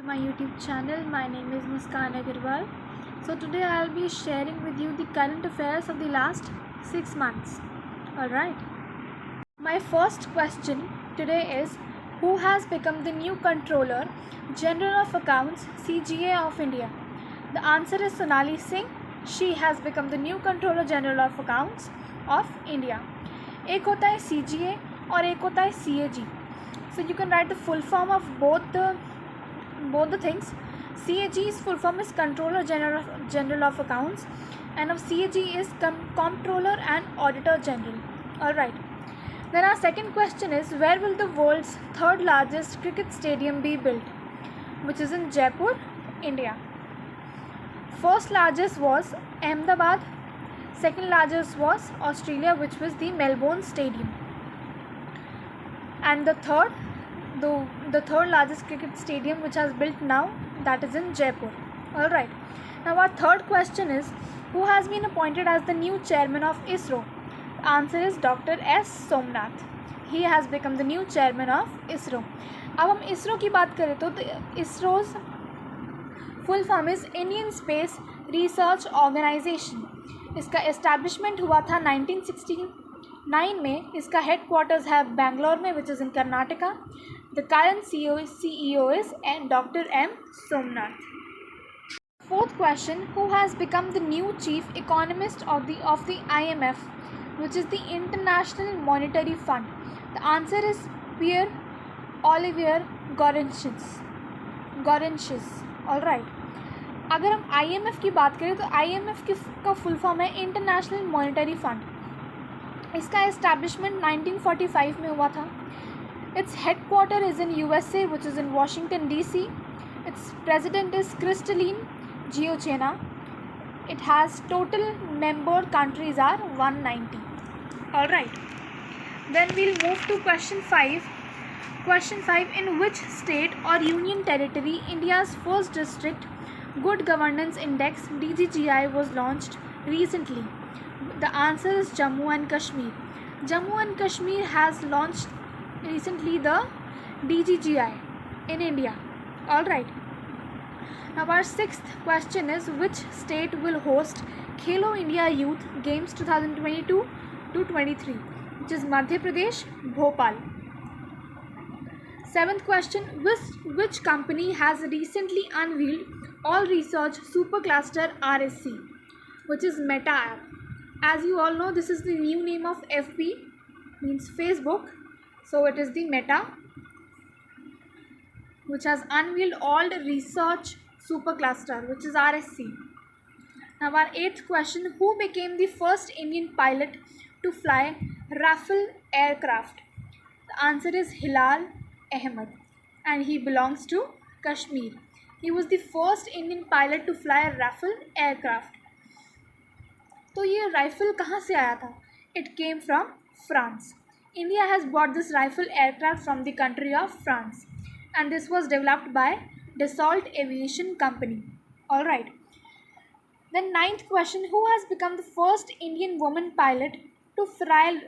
My YouTube channel. My name is Muskan Agarwal. So today I'll be sharing with you the current affairs of the last 6 months. Alright. My first question today is, who has become the new Controller General of Accounts CGA of India? The answer is Sonali Singh. She has become the new Controller General of Accounts of India. एक होता है CGA और एक होता है CAG. So you can write the full form of both the things. CAG's full form is Controller General of Accounts, and of CAG is Comptroller and Auditor General. Alright. Then our second question is, where will the world's third largest cricket stadium be built? Which is in Jaipur, India. First largest was Ahmedabad. Second largest was Australia, which was the Melbourne Stadium. And the third largest cricket stadium which has built now, that is in Jaipur. Alright. Now our third question is, who has been appointed as the new chairman of ISRO? The answer is Dr. S. Somnath. He has become the new chairman of ISRO. अब हम ISRO की बात करें तो ISRO's full form is Indian Space Research Organization. इसका establishment हुआ था 1969 में. इसका हेडक्वार्टर्स है बेंगलोर में, विच is in Karnataka. The current CEO is Dr. M. Somnath. Fourth question, who has become the new chief economist of the IMF, which is the International Monetary Fund? The answer is Pierre Olivier Gourenchis. Alright. अगर हम IMF की बात करें तो IMF का full form है international monetary fund. इसका establishment 1945 में हुआ था. Its headquarter is in USA, which is in Washington DC. Its president is Kristalina जियोचेना. It has total member countries are 190. Alright. Then we'll move to question 5. Question 5, in which state or union territory India's first district Good Governance Index DGGI was launched recently? The answer is Jammu and Kashmir. Jammu and Kashmir has launched recently the DGGI in India. Alright. Now our sixth question is, which state will host Khelo India Youth Games 2022-23? Which is Madhya Pradesh, Bhopal. Seventh question, which company has recently unveiled All Research Supercluster RSC, which is Meta app. As you all know, this is the new name of FB, means Facebook. So it is the Meta, which has unveiled All Research Supercluster, which is RSC. Now our eighth question, who became the first Indian pilot to fly Rafale aircraft? The answer is Hilal Ahmed, and he belongs to Kashmir. He was the first Indian pilot to fly a Rafale aircraft. तो ये rifle कहाँ से आया था? It came from France. India has bought this Rafale aircraft from the country of France, and this was developed by Dassault Aviation Company. All right. Then ninth question, who has become the first Indian woman pilot to fly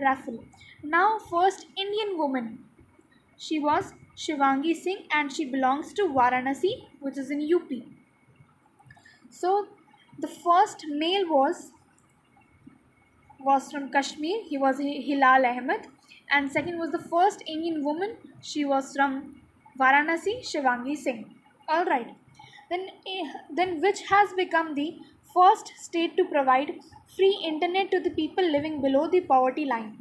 Rafale? Now first Indian woman. She was Shivangi Singh, and she belongs to Varanasi, which is in UP. So the first male was from Kashmir. He was Hilal Ahmed, and second was the first Indian woman. She was from Varanasi, Shivangi Singh. All right. Then which has become the first state to provide free internet to the people living below the poverty line?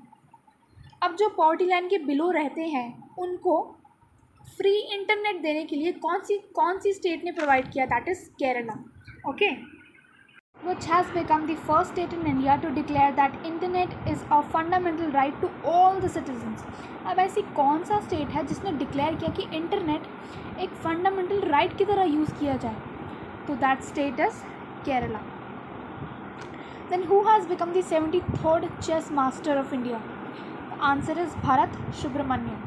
अब जो poverty line के below रहते हैं उनको free internet देने के लिए कौन सी स्टेट ने प्रोवाइड किया? That is Kerala. Okay. Which has become the first state in India to declare that internet is a fundamental right to all the citizens. अब ऐसी कौन सा स्टेट है जिसने डिक्लेयर किया कि इंटरनेट एक फंडामेंटल राइट की तरह यूज़ किया जाए? तो that state is Kerala. Then who has become the 73rd chess master of India? Answer is Bharat Subramanian.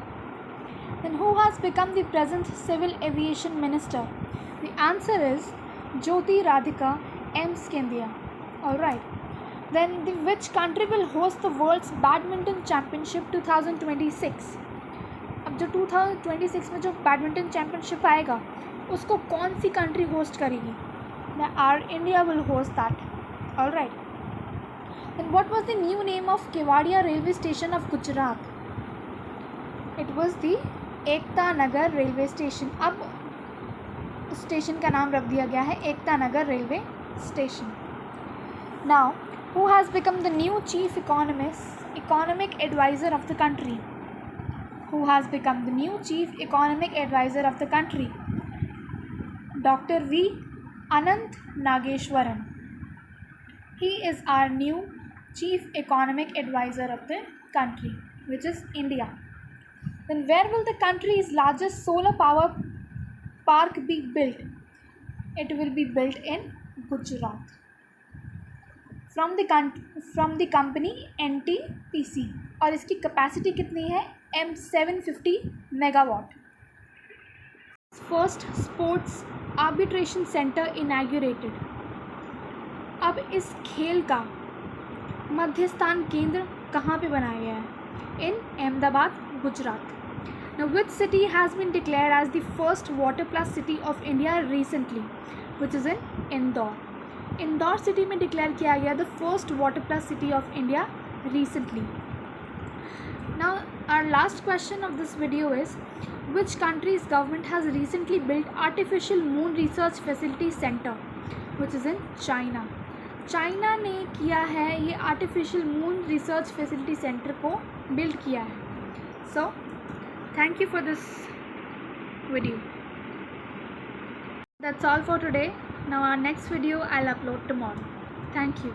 Then who has become the present Civil Aviation Minister? The answer is Jyoti Radhika M. Scindia. Alright. Then which country will host the World's Badminton Championship 2026? अब जो 2026 में जो badminton championship आएगा उसको कौन सी country host करेगी? Are India will host that. All right. Then what was the new name of Kevadia railway station of Gujarat? It was the Ekta Nagar railway station. अब स्टेशन का नाम रख दिया गया है Ekta Nagar railway station. Now who has become the new chief economic advisor of the country? Who has become the new chief economic advisor of the country? Dr. V. Anant Nageshwaran. He is our new chief economic advisor of the country, which is India. Then where will the country's largest solar power park be built? It will be built in Gujarat. From the company NTPC. और इसकी capacity कितनी है? M750 megawatt. First sports arbitration centre inaugurated. अब इस खेल का मध्यस्थान केंद्र कहाँ पे बनाया गया है? In Ahmedabad, Gujarat. Now which city has been declared as the first water plus city of India recently? Which is in Indore. Indore city में डिक्लेयर किया गया the first water plus city of India recently. Now our last question of this video is which countries government has recently built artificial moon research facility centre which is in China. China ने किया है ये artificial moon research facility centre को build किया है. So thank you for this video. That's all for today. Now our next video I'll upload tomorrow. Thank you.